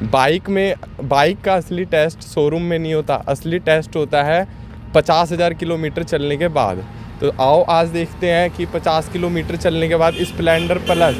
Bike का असली test showroom में नहीं होता, असली टेस्ट होता है 50,000 किलोमीटर चलने के बाद। तो आओ आज देखते हैं कि 50 किलोमीटर चलने के बाद स्प्लेंडर प्लस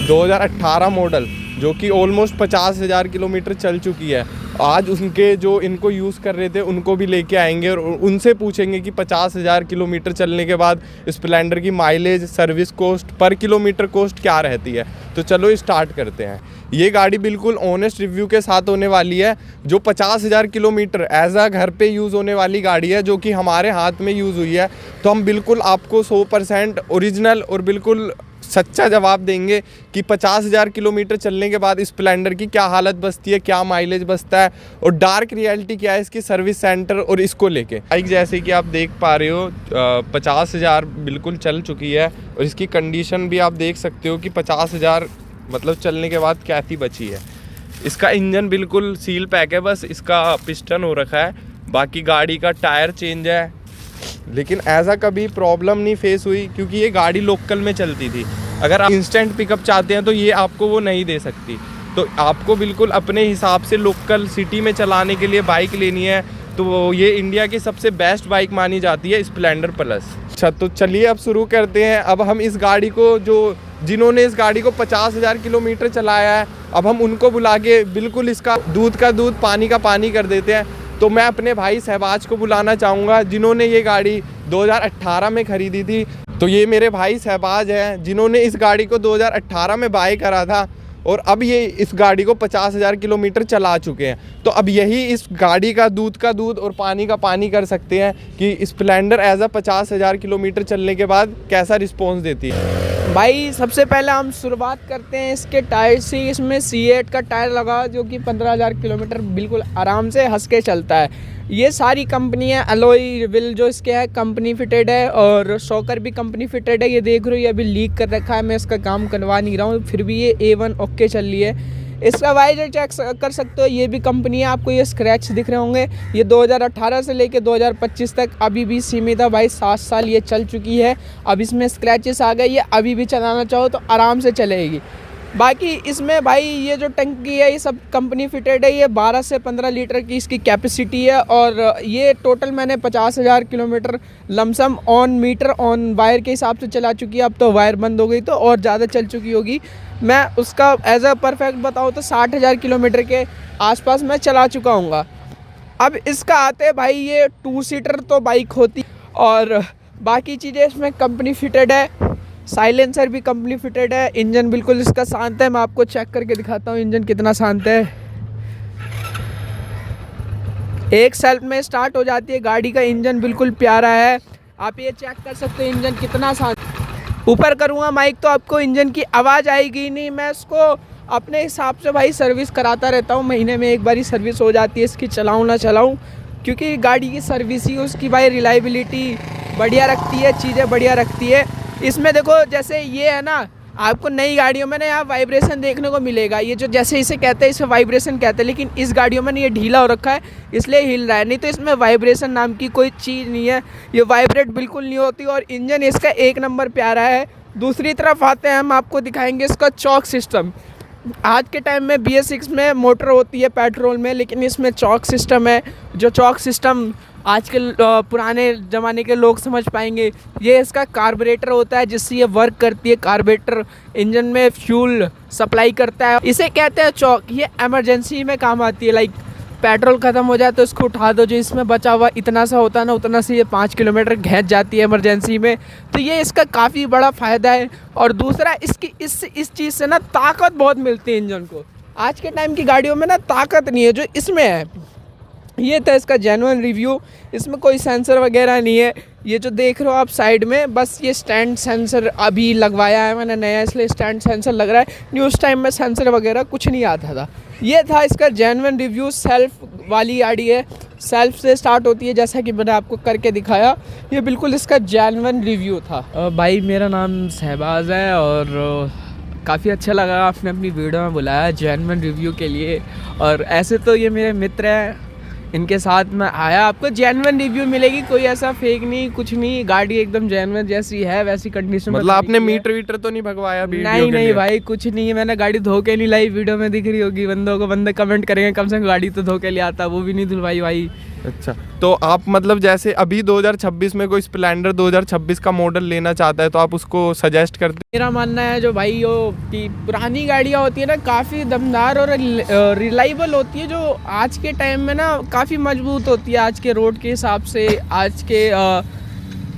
2018 मॉडल, जो कि ऑलमोस्ट 50,000 किलोमीटर चल चुकी है, आज उनके जो इनको यूज़ कर रहे थे उनको भी लेके आएंगे और उनसे पूछेंगे कि 50,000 किलोमीटर चलने के बाद स्प्लेंडर की माइलेज, सर्विस कॉस्ट, पर किलोमीटर कॉस्ट क्या रहती है। तो चलो स्टार्ट करते हैं। ये गाड़ी बिल्कुल ऑनेस्ट रिव्यू के साथ होने वाली है, जो 50,000 किलोमीटर एज आ घर पे यूज़ होने वाली गाड़ी है, जो कि हमारे हाथ में यूज़ हुई है। तो हम बिल्कुल आपको 100% ओरिजिनल और बिल्कुल सच्चा जवाब देंगे कि 50,000 किलोमीटर चलने के बाद स्प्लेंडर की क्या हालत बचती है, क्या माइलेज बचता है और डार्क रियलिटी क्या है इसकी सर्विस सेंटर और इसको लेके। बाइक जैसे कि आप देख पा रहे हो 50,000 बिल्कुल चल चुकी है और इसकी कंडीशन भी आप देख सकते हो कि 50,000 मतलब चलने के बाद कैसी बची है। इसका इंजन बिल्कुल सील पैक है, बस इसका पिस्टन हो रखा है, बाकी गाड़ी का टायर चेंज है, लेकिन ऐसा कभी प्रॉब्लम नहीं फेस हुई क्योंकि ये गाड़ी लोकल में चलती थी। अगर आप इंस्टेंट पिकअप चाहते हैं तो ये आपको वो नहीं दे सकती। तो आपको बिल्कुल अपने हिसाब से लोकल सिटी में चलाने के लिए बाइक लेनी है तो ये इंडिया की सबसे बेस्ट बाइक मानी जाती है स्प्लेंडर प्लस। अच्छा तो चलिए अब शुरू करते हैं। अब हम इस गाड़ी को जिन्होंने इस गाड़ी को 50,000 किलोमीटर चलाया है, अब हम उनको बुला के बिल्कुल इसका दूध का दूध पानी का पानी कर देते हैं। तो मैं अपने भाई शहबाज को बुलाना चाहूँगा जिन्होंने ये गाड़ी 2018 में ख़रीदी थी। तो ये मेरे भाई शहबाज हैं जिन्होंने इस गाड़ी को 2018 में बाय करा था और अब ये इस गाड़ी को 50,000 किलोमीटर चला चुके हैं। तो अब यही इस गाड़ी का दूध और पानी का पानी कर सकते हैं कि स्प्लेंडर एज आ 50,000 किलोमीटर चलने के बाद कैसा रिस्पॉन्स देती है। भाई सबसे पहले हम शुरुआत करते हैं इसके टायर से। इसमें C8 का टायर लगा जो कि 15,000 किलोमीटर बिल्कुल आराम से हंस के चलता है। ये सारी कंपनी है, अलॉय व्हील जो इसके है कंपनी फिटेड है और शॉकर भी कंपनी फिटेड है। ये देख रहे हो ये अभी लीक कर रखा है, मैं इसका काम करवा नहीं रहा हूँ, फिर भी ये A1 ओके चल रही है। इसका वाइजर चेक कर सकते हो, ये भी कंपनी है। आपको ये स्क्रैच दिख रहे होंगे, ये 2018 से लेके 2025 तक अभी भी सीमित है भाई, 7 साल ये चल चुकी है। अब इसमें स्क्रैचेस आ गए, ये अभी भी चलाना चाहो तो आराम से चलेगी। बाकी इसमें भाई ये जो टंकी है ये सब कंपनी फिटेड है। ये 12 से 15 लीटर की इसकी कैपेसिटी है और ये टोटल मैंने 50,000 kilometre lump sum on meter on wire के हिसाब से चला चुकी है। अब तो वायर बंद हो गई तो और ज़्यादा चल चुकी होगी। मैं उसका एज अ परफेक्ट बताऊँ तो 60,000 किलोमीटर के आसपास मैं चला चुका हूँगा। अब इसका आते भाई ये 2 सीटर तो बाइक होती और बाकी चीज़ें इसमें कंपनी फिटेड है। साइलेंसर भी कंपनी फिटेड है। इंजन बिल्कुल इसका शांत है, मैं आपको चेक करके दिखाता हूँ इंजन कितना शांत है। एक सेल्फ में स्टार्ट हो जाती है गाड़ी का। इंजन बिल्कुल प्यारा है, आप ये चेक कर सकते हैं इंजन कितना शांत। ऊपर करूँगा माइक तो आपको इंजन की आवाज़ आएगी नहीं। मैं इसको अपने हिसाब से भाई सर्विस कराता रहता हूँ, महीने में एक बार ही सर्विस हो जाती है इसकी, चलाऊँ ना चलाऊँ, क्योंकि गाड़ी की सर्विस ही उसकी भाई रिलायबिलिटी बढ़िया रखती है, चीज़ें बढ़िया रखती है। इसमें देखो जैसे ये है ना, आपको नई गाड़ियों में ना यहाँ वाइब्रेशन देखने को मिलेगा। ये जो जैसे इसे कहते हैं इसे वाइब्रेशन कहते हैं, लेकिन इस गाड़ियों में ये ढीला हो रखा है इसलिए हिल रहा है, नहीं तो इसमें वाइब्रेशन नाम की कोई चीज़ नहीं है। ये वाइब्रेट बिल्कुल नहीं होती और इंजन इसका एक नंबर प्यारा है। दूसरी तरफ आते हैं, हम आपको दिखाएंगे इसका चॉक सिस्टम। आज के टाइम में BS6 में मोटर होती है पेट्रोल में, लेकिन इसमें चॉक सिस्टम है। जो चॉक सिस्टम आज के पुराने ज़माने के लोग समझ पाएंगे। ये इसका कार्बोरेटर होता है जिससे ये वर्क करती है। कार्बोरेटर इंजन में फ्यूल सप्लाई करता है, इसे कहते हैं चॉक। ये इमरजेंसी में काम आती है, लाइक पेट्रोल ख़त्म हो जाए तो इसको उठा दो, जो इसमें बचा हुआ इतना सा होता है ना, उतना से ये 5 किलोमीटर खींच जाती है इमरजेंसी में। तो ये इसका काफ़ी बड़ा फ़ायदा है। और दूसरा इसकी इस चीज़ से ना ताकत बहुत मिलती है इंजन को। आज के टाइम की गाड़ियों में ना ताकत नहीं है जो इसमें है। ये था इसका जेन्युइन रिव्यू। इसमें कोई सेंसर वगैरह नहीं है। ये जो देख रहे हो आप साइड में, बस ये स्टैंड सेंसर अभी लगवाया है मैंने नया, इसलिए स्टैंड सेंसर लग रहा है। न्यूज़ टाइम में सेंसर वगैरह कुछ नहीं आता था। ये था इसका जेन्युइन रिव्यू। सेल्फ वाली गाड़ी है, सेल्फ से स्टार्ट होती है जैसा कि मैंने आपको करके दिखाया। ये बिल्कुल इसका जेन्युइन रिव्यू था। भाई मेरा नाम शहबाज है और काफ़ी अच्छा लगा आपने अपनी वीडियो में बुलाया जेन्युइन रिव्यू के लिए। और ऐसे तो ये मेरे मित्र हैं, इनके साथ में आया। आपको जेन्युइन रिव्यू मिलेगी, कोई ऐसा फेक नहीं, कुछ नहीं, गाड़ी एकदम जेन्युइन जैसी है वैसी कंडीशन में। मतलब आपने मीटर वीटर तो नहीं भगवाया वीडियो नहीं के नहीं लिए? भाई कुछ नहीं है, मैंने गाड़ी धो के नहीं लाई। वीडियो में दिख रही होगी बंदों को, बंदे कमेंट करेंगे कम से कम गाड़ी तो धो के ले आता, वो भी नहीं धुलवाई भाई। अच्छा, तो आप मतलब जैसे अभी 2026 में कोई स्प्लेंडर 2026 का मॉडल लेना चाहता है तो आप उसको सजेस्ट करते मेरा मानना है जो भाई वो कि पुरानी गाड़ियाँ होती है ना काफ़ी दमदार और रिलायबल होती है, जो आज के टाइम में ना काफ़ी मजबूत होती है। आज के रोड के हिसाब से, आज के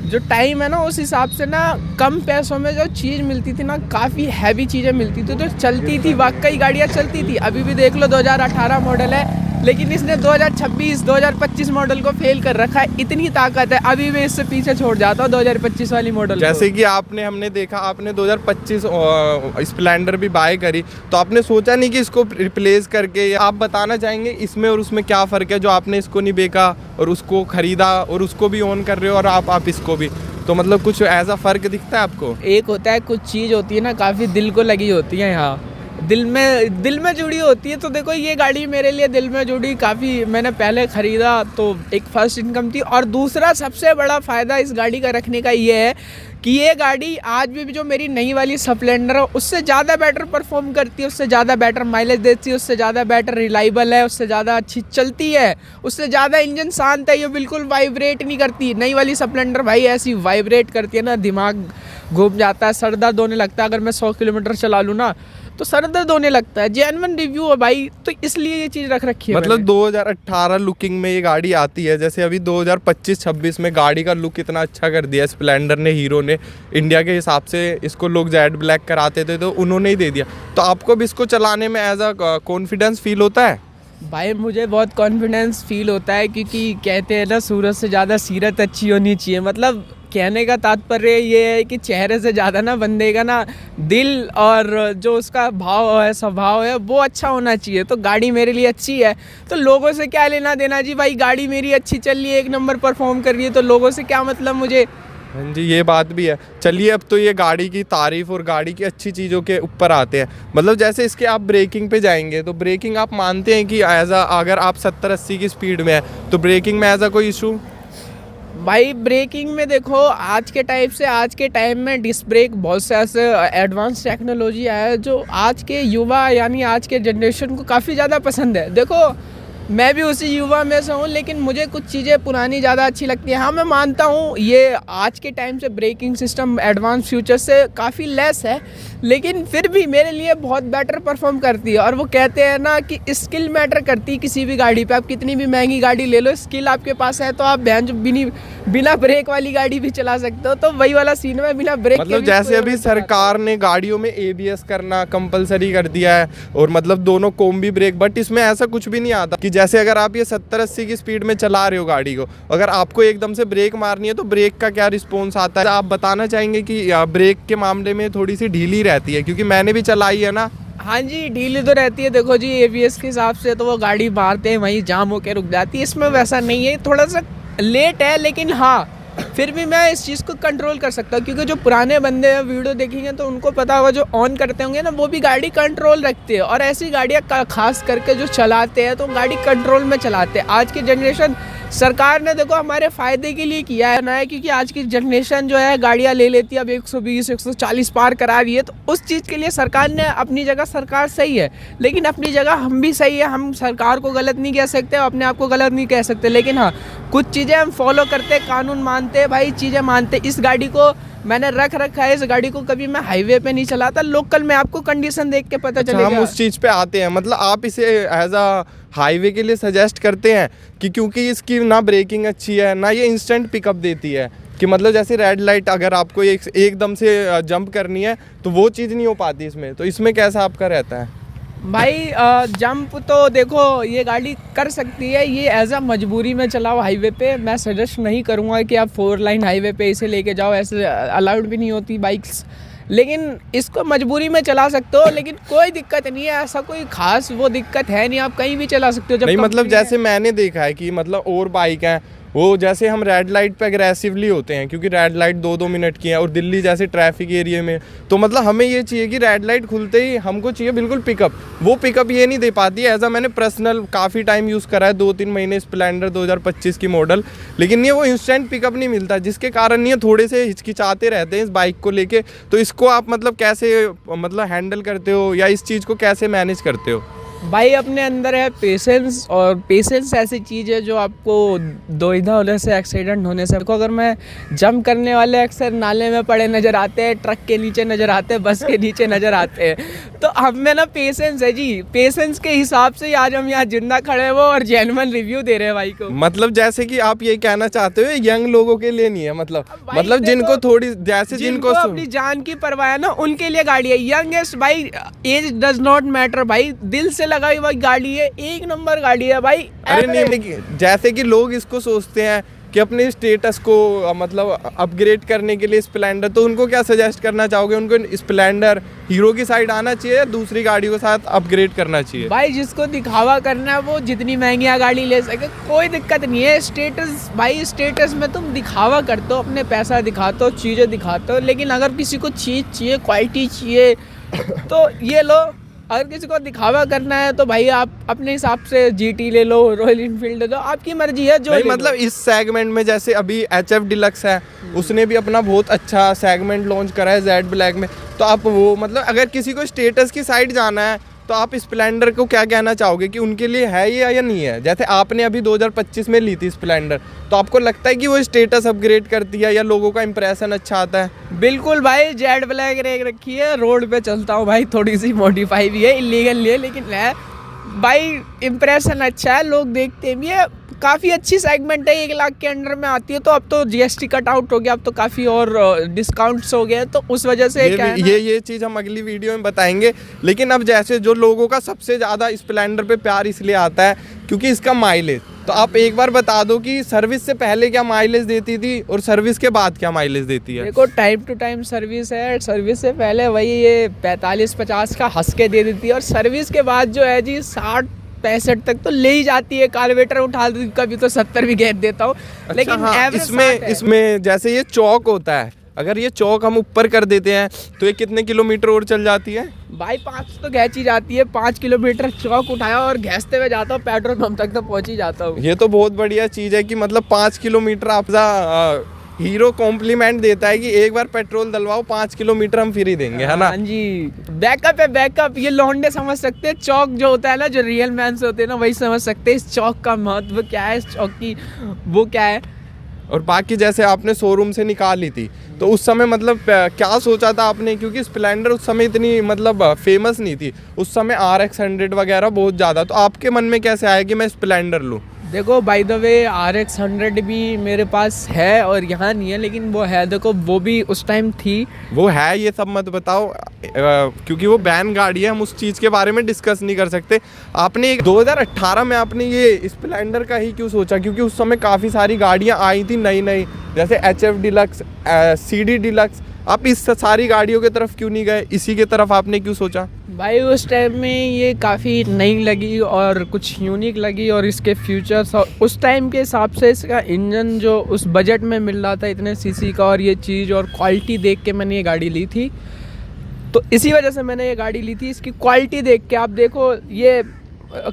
जो टाइम है ना उस हिसाब से ना कम पैसों में जो चीज़ मिलती थी ना, काफ़ी हैवी चीज़ें मिलती थी तो चलती थी, वाकई गाड़ियाँ चलती थी। अभी भी देख लो 2018 मॉडल है लेकिन इसने 2026 2025 मॉडल को फेल कर रखा है। इतनी ताकत है, अभी भी इससे पीछे छोड़ जाता हूँ 2025 वाली मॉडल। जैसे कि हमने देखा आपने 2025 स्प्लेंडर भी बाय करी, तो आपने सोचा नहीं कि इसको रिप्लेस करके, आप बताना चाहेंगे इसमें और उसमें क्या फ़र्क है जो आपने इसको नहीं बेचा और उसको ख़रीदा और उसको भी ओन कर रहे हो और आप इसको भी, तो मतलब कुछ ऐसा फ़र्क दिखता है आपको? एक होता है कुछ चीज़ होती है ना काफ़ी दिल को लगी होती है, यहाँ दिल में जुड़ी होती है। तो देखो ये गाड़ी मेरे लिए दिल में जुड़ी, काफ़ी मैंने पहले ख़रीदा तो एक फर्स्ट इनकम थी, और दूसरा सबसे बड़ा फ़ायदा इस गाड़ी का रखने का ये है कि ये गाड़ी आज भी जो मेरी नई वाली स्प्लेंडर है उससे ज़्यादा बेटर परफॉर्म करती है, उससे ज़्यादा बेटर माइलेज देती है, उससे ज़्यादा बेटर रिलायबल है, उससे ज़्यादा अच्छी चलती है, उससे ज़्यादा इंजन शांत है, ये बिल्कुल वाइब्रेट नहीं करती। नई वाली स्प्लेंडर भाई ऐसी वाइब्रेट करती है ना, दिमाग घूम जाता है, सर दर्द होने लगता है। अगर मैं 100 किलोमीटर चला लूँ ना तो सर दर्द होने लगता है। जेन्युइन रिव्यू है भाई, तो इसलिए ये चीज़ रख रखी है। मतलब 2018 लुकिंग में ये गाड़ी आती है, जैसे अभी 2025-26 में गाड़ी का लुक इतना अच्छा कर दिया स्प्लेंडर ने, हीरो ने। इंडिया के हिसाब से इसको लोग जेड ब्लैक कराते थे तो उन्होंने ही दे दिया। तो आपको भी इसको चलाने में एज अ कॉन्फिडेंस फील होता है? भाई मुझे बहुत कॉन्फिडेंस फील होता है, क्योंकि कहते हैं ना सूरत से ज़्यादा सीरत अच्छी होनी चाहिए। मतलब कहने का तात्पर्य ये है कि चेहरे से ज़्यादा ना बंदे का ना दिल और जो उसका भाव है, स्वभाव है, वो अच्छा होना चाहिए। तो गाड़ी मेरे लिए अच्छी है तो लोगों से क्या लेना देना जी, भाई गाड़ी मेरी अच्छी चल रही है, एक नंबर परफॉर्म कर रही है, तो लोगों से क्या मतलब मुझे। हाँ जी, ये बात भी है। चलिए अब तो ये गाड़ी की तारीफ़ और गाड़ी की अच्छी चीज़ों के ऊपर आते हैं। मतलब जैसे इसके आप ब्रेकिंग पे जाएंगे तो ब्रेकिंग आप मानते हैं कि अगर आप 70-80 की स्पीड में है तो ब्रेकिंग में ऐसा कोई इशू? भाई ब्रेकिंग में देखो आज के टाइम में डिस्क ब्रेक बहुत से ऐसे एडवांस टेक्नोलॉजी है जो आज के युवा यानी आज के जनरेशन को काफ़ी ज़्यादा पसंद है। देखो मैं भी उसी युवा में से हूँ, लेकिन मुझे कुछ चीज़ें पुरानी ज़्यादा अच्छी लगती हैं। हाँ मैं मानता हूँ ये आज के टाइम से ब्रेकिंग सिस्टम एडवांस फ्यूचर से काफ़ी लेस है, लेकिन फिर भी मेरे लिए बहुत बेटर परफॉर्म करती है। और वो कहते हैं ना कि स्किल मैटर करती है किसी भी गाड़ी पे। आप कितनी भी महंगी गाड़ी ले लो, स्किल आपके पास है तो आप बिना ब्रेक वाली गाड़ी भी चला सकते हो। तो वही वाला सीन है, बिना ब्रेक मतलब जैसे अभी सरकार ने गाड़ियों में ABS करना कंपलसरी कर दिया है और मतलब दोनों कॉम्बी ब्रेक, बट इसमें ऐसा कुछ भी नहीं आता कि जैसे अगर आप ये 70-80 की स्पीड में चला रहे हो गाड़ी को, अगर आपको एकदम से ब्रेक मारनी है तो ब्रेक का क्या रिस्पॉन्स आता है? आप बताना चाहेंगे कि ब्रेक के मामले में थोड़ी सी ढीली रहती है, क्योंकि मैंने भी चलाई है ना। हाँ जी ढीली तो रहती है। देखो जी ABS के हिसाब से तो वो गाड़ी मारते हैं वहीं जाम होकर रुक जाती है, इसमें वैसा नहीं है, थोड़ा सा लेट है, लेकिन हाँ फिर भी मैं इस चीज़ को कंट्रोल कर सकता हूँ। क्योंकि जो पुराने बंदे हैं वीडियो देखेंगे तो उनको पता होगा, जो ऑन करते होंगे ना वो भी गाड़ी कंट्रोल रखते हैं, और ऐसी गाड़ियाँ खास करके जो चलाते हैं तो गाड़ी कंट्रोल में चलाते हैं। आज की जनरेशन सरकार ने देखो हमारे फ़ायदे के लिए किया है ना, है क्योंकि आज की जनरेशन जो है गाड़ियाँ ले लेती है, अब 120-140 पार करा रही है। तो उस चीज़ के लिए सरकार ने अपनी जगह सरकार सही है, लेकिन अपनी जगह हम भी सही है। हम सरकार को गलत नहीं कह सकते, अपने आप को गलत नहीं कह सकते, लेकिन हाँ कुछ चीज़ें हम फॉलो करते, कानून मानते, भाई चीज़ें मानते। इस गाड़ी को मैंने रख रखा है, इस गाड़ी को कभी मैं हाईवे पे नहीं चलाता, लोकल में आपको कंडीशन देख के पता चलेगा। हम उस चीज़ पे आते हैं, मतलब आप इसे एज अ हाईवे के लिए सजेस्ट करते हैं कि क्योंकि इसकी ना ब्रेकिंग अच्छी है ना ये इंस्टेंट पिकअप देती है, कि मतलब जैसे रेड लाइट अगर आपको एकदम से जंप करनी है तो वो चीज़ नहीं हो पाती इसमें, तो इसमें कैसा आपका रहता है? भाई जंप तो देखो ये गाड़ी कर सकती है, ये एज अ मजबूरी में चलाओ हाईवे पे। मैं सजेस्ट नहीं करूँगा कि आप 4 लाइन हाईवे पे इसे लेके जाओ, ऐसे अलाउड भी नहीं होती बाइक्स, लेकिन इसको मजबूरी में चला सकते हो। लेकिन कोई दिक्कत नहीं है, ऐसा कोई खास वो दिक्कत है नहीं, आप कहीं भी चला सकते हो। जब नहीं मतलब जैसे मैंने देखा है कि मतलब और बाइक हैं वो जैसे हम रेड लाइट पे अग्रेसिवली होते हैं, क्योंकि रेड लाइट 2-2 मिनट की है, और दिल्ली जैसे ट्रैफिक एरिया में, तो मतलब हमें ये चाहिए कि रेड लाइट खुलते ही हमको चाहिए बिल्कुल पिकअप। वो पिकअप ये नहीं दे पाती है। ऐसा मैंने पर्सनल काफ़ी टाइम यूज़ करा है, 2-3 महीने स्प्लेंडर 2025 की मॉडल, लेकिन ये वो इंस्टेंट पिकअप नहीं मिलता, जिसके कारण ये थोड़े से हिचकिचाते रहते हैं इस बाइक को लेके। तो इसको आप मतलब कैसे मतलब हैंडल करते हो, या इस चीज़ को कैसे मैनेज करते हो? भाई अपने अंदर है पेशेंस, और पेशेंस ऐसी चीज़ है जो आपको दुविधा होने से, एक्सीडेंट होने से। देखो अगर मैं जंप करने वाले अक्सर नाले में पड़े नज़र आते हैं, ट्रक के नीचे नज़र आते हैं, बस के नीचे नज़र आते हैं, तो हम में ना पेशेंस है जी। पेशेंस के हिसाब से ही आज हम यहाँ जिंदा खड़े हैं वो, और जेन्युइन रिव्यू दे रहे हैं भाई को। मतलब जैसे कि आप ये कहना चाहते हो यंग लोगों के लिए नहीं है, मतलब जिनको थोड़ी जैसे जिनको अपनी जान की परवाह है ना, उनके लिए गाड़ी है। यंगेस्ट भाई, एज डज नॉट मैटर भाई, दिल से लगाई हुई गाड़ी है, एक नंबर गाड़ी है भाई। अरे नहीं, जैसे कि लोग इसको सोचते हैं कि अपने स्टेटस को मतलब अपग्रेड करने के लिए स्प्लेंडर, तो उनको क्या सजेस्ट करना चाहोगे? उनको स्प्लेंडर हीरो की साइड आना चाहिए या दूसरी गाड़ियों के साथ अपग्रेड करना चाहिए? भाई जिसको दिखावा करना है वो जितनी महंगी गाड़ी ले सके, कोई दिक्कत नहीं है। स्टेटस भाई, स्टेटस में तुम दिखावा करते हो, अपने पैसा दिखाते हो, चीज़ें दिखाते हो, लेकिन अगर किसी को चीज़ चाहिए, क्वालिटी चाहिए, तो ये लो। अगर किसी को दिखावा करना है तो भाई आप अपने हिसाब से GT ले लो, रॉयल इनफील्ड ले लो, आपकी मर्जी है। जो नहीं मतलब इस सेगमेंट में जैसे अभी HF डिलक्स है, उसने भी अपना बहुत अच्छा सेगमेंट लॉन्च करा है जेड ब्लैक में, तो आप वो मतलब अगर किसी को स्टेटस की साइड जाना है तो आप स्प्लेंडर को क्या कहना चाहोगे कि उनके लिए है ये या नहीं है? जैसे आपने अभी 2025 में ली थी स्प्लेंडर, तो आपको लगता है कि वो स्टेटस अपग्रेड करती है या लोगों का इंप्रेशन अच्छा आता है? बिल्कुल भाई, जेड ब्लैक रेक रखी है, रोड पे चलता हूँ भाई, थोड़ी सी मॉडिफाई भी है, इलीगल है, लेकिन है भाई, इंप्रेशन अच्छा है, लोग देखते भी है। काफ़ी अच्छी सेगमेंट है, 1 लाख के अंडर में आती है। तो अब तो GST कट आउट हो गया, अब तो काफ़ी और डिस्काउंट्स हो गए, तो उस वजह से ये चीज़ हम अगली वीडियो में बताएंगे। लेकिन अब जैसे जो लोगों का सबसे ज़्यादा स्प्लेंडर पे प्यार इसलिए आता है क्योंकि इसका माइलेज। तो आप एक बार बता दो कि सर्विस से पहले क्या माइलेज देती थी और सर्विस के बाद क्या माइलेज देती है? देखो टाइम टू टाइम सर्विस है, सर्विस से पहले वही ये 45-50 का हंस के दे देती है, और सर्विस के बाद जो है जी 60-65 तक तो ले ही जाती है। कार्बोरेटर उठा देती, कभी तो 70 भी घेर देता हूँ। अच्छा, लेकिन हाँ, इसमें जैसे ये चौक होता है, अगर ये चौक हम ऊपर कर देते हैं तो ये कितने किलोमीटर और चल जाती है? भाई 5 तो घैंची जाती है, 5 किलोमीटर चौक उठाया और घैसते हुए जाता हूँ, पेट्रोल पंप तक तो पहुँच ही जाता हूँ। ये तो बहुत बढ़िया चीज़ है कि मतलब 5 किलोमीटर आप हीरो कॉम्प्लीमेंट देता है कि एक बार पेट्रोल डलवाओ, 5 किलोमीटर हम फ्री देंगे, है ना? हाँ जी, बैकअप है, बैकअप। ये लौंडे समझ सकते हैं, चौक जो होता है ना, जो रियल मैन से होते हैं ना, वही समझ सकते हैं इस चौक का महत्व क्या है, इस चौक की वो क्या है। और बाकी जैसे आपने शोरूम से निकाली थी, तो उस समय मतलब क्या सोचा था आपने? क्योंकि स्प्लेंडर उस समय इतनी मतलब फेमस नहीं थी, उस समय RX 100 वगैरह बहुत ज़्यादा, तो आपके मन में कैसे आया कि मैं स्प्लेंडर लूँ? देखो बाय द वे RX 100 भी मेरे पास है और यहाँ नहीं है, लेकिन वो है, देखो वो भी उस टाइम थी। वो है, ये सब मत बताओ क्योंकि वो बैन गाड़ी है, हम उस चीज़ के बारे में डिस्कस नहीं कर सकते। आपने 2018 में आपने ये स्प्लेंडर का ही क्यों सोचा? क्योंकि उस समय काफ़ी सारी गाड़ियाँ आई थी नई नई, जैसे HF डिलक्स, CD डिलक्स। आप इस सारी गाड़ियों की तरफ क्यों नहीं गए? इसी की तरफ आपने क्यों सोचा? भाई उस टाइम में ये काफ़ी नई लगी और कुछ यूनिक लगी, और इसके फ्यूचर्स और उस टाइम के हिसाब से इसका इंजन जो उस बजट में मिल रहा था, इतने सीसी का, और ये चीज़ और क्वालिटी देख के मैंने ये गाड़ी ली थी। तो इसी वजह से मैंने ये गाड़ी ली थी, इसकी क्वालिटी देख के। आप देखो ये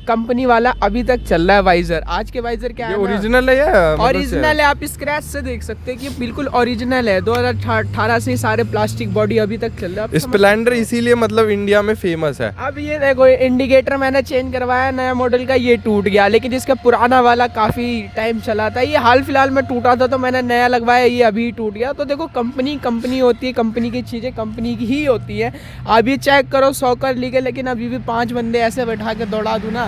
कंपनी वाला अभी तक चल रहा है वाइजर। आज के वाइजर क्या है, ओरिजिनल है या ओरिजिनल है? आप स्क्रैच से देख सकते हैं कि बिल्कुल ओरिजिनल है। 2018 से सारे प्लास्टिक बॉडी अभी तक चल रहा है। स्प्लेंडर इसीलिए मतलब इंडिया में फेमस है। अब ये देखो, इंडिकेटर मैंने चेंज करवाया नया मॉडल का, ये टूट गया, लेकिन इसका पुराना वाला काफ़ी टाइम चला था। ये हाल फिलहाल में टूटा था तो मैंने नया लगवाया, ये अभी टूट गया। तो देखो कंपनी होती है, कंपनी की चीज़ें कंपनी की ही होती है। आप ये चेक करो 100 कर ली गए, लेकिन अभी भी 5 बंदे ऐसे बैठा के दौड़ा दूँ ना,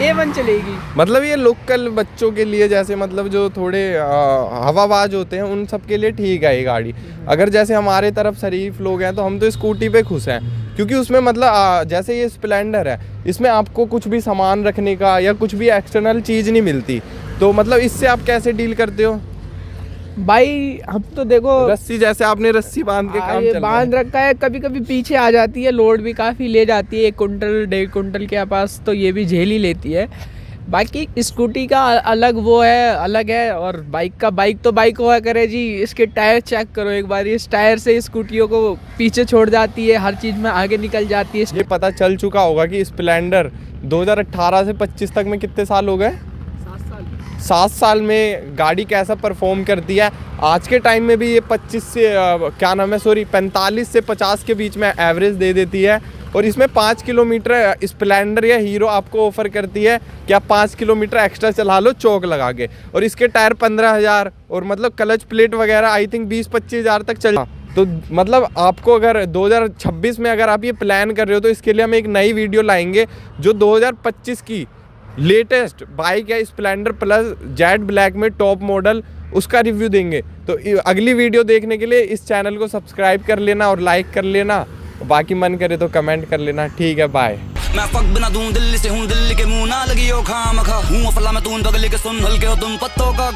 A1 चलेगी। मतलब ये लोकल बच्चों के लिए, जैसे मतलब जो थोड़े हवाबाज होते हैं, उन सब के लिए ठीक है ये गाड़ी। अगर जैसे हमारे तरफ शरीफ लोग हैं तो हम तो स्कूटी पे खुश हैं, क्योंकि उसमें मतलब जैसे ये स्प्लेंडर है, इसमें आपको कुछ भी सामान रखने का या कुछ भी एक्सटर्नल चीज़ नहीं मिलती। तो मतलब इससे आप कैसे डील करते हो? भाई हम तो देखो, रस्सी, जैसे आपने रस्सी बांध के काम चल बांध रखा है, कभी कभी पीछे आ जाती है, लोड भी काफ़ी ले जाती है, 1 कुंटल 1.5 कुंटल के पास, तो ये भी झेल ही लेती है। बाकी स्कूटी का अलग वो है, अलग है, और बाइक का बाइक तो बाइक हुआ करे जी। इसके टायर चेक करो एक बार, इस टायर से स्कूटियों को पीछे छोड़ जाती है, हर चीज़ में आगे निकल जाती है। ये पता चल चुका होगा कि स्प्लेंडर 2018 से 25 तक में कितने साल हो गए? 7 साल में गाड़ी कैसा परफॉर्म करती है। आज के टाइम में भी ये 45 से 50 के बीच में एवरेज दे देती है। और इसमें 5 किलोमीटर स्प्लेंडर या हीरो आपको ऑफर करती है कि आप 5 किलोमीटर एक्स्ट्रा चला लो चौक लगा के। और इसके टायर 15,000 और मतलब क्लच प्लेट वगैरह आई थिंक 20-25 हज़ार तक चल। तो मतलब आपको अगर 2026 में अगर आप ये प्लान कर रहे हो तो इसके लिए हम एक नई वीडियो लाएंगे जो 2025 की लेटेस्ट बाइक है स्प्लेंडर प्लस जेट ब्लैक में टॉप मॉडल, उसका रिव्यू देंगे। तो अगली वीडियो देखने के लिए इस चैनल को सब्सक्राइब कर लेना और लाइक कर लेना, बाकी मन करे तो कमेंट कर लेना। ठीक है, बाय। मैं फक बिना दूं दिल्ली से हूँ, दिल्ली के मुंह ना लगी हो खाम खा हूँ अफला मैं तू बगली के सुन हल्के हो तुम पत्तों का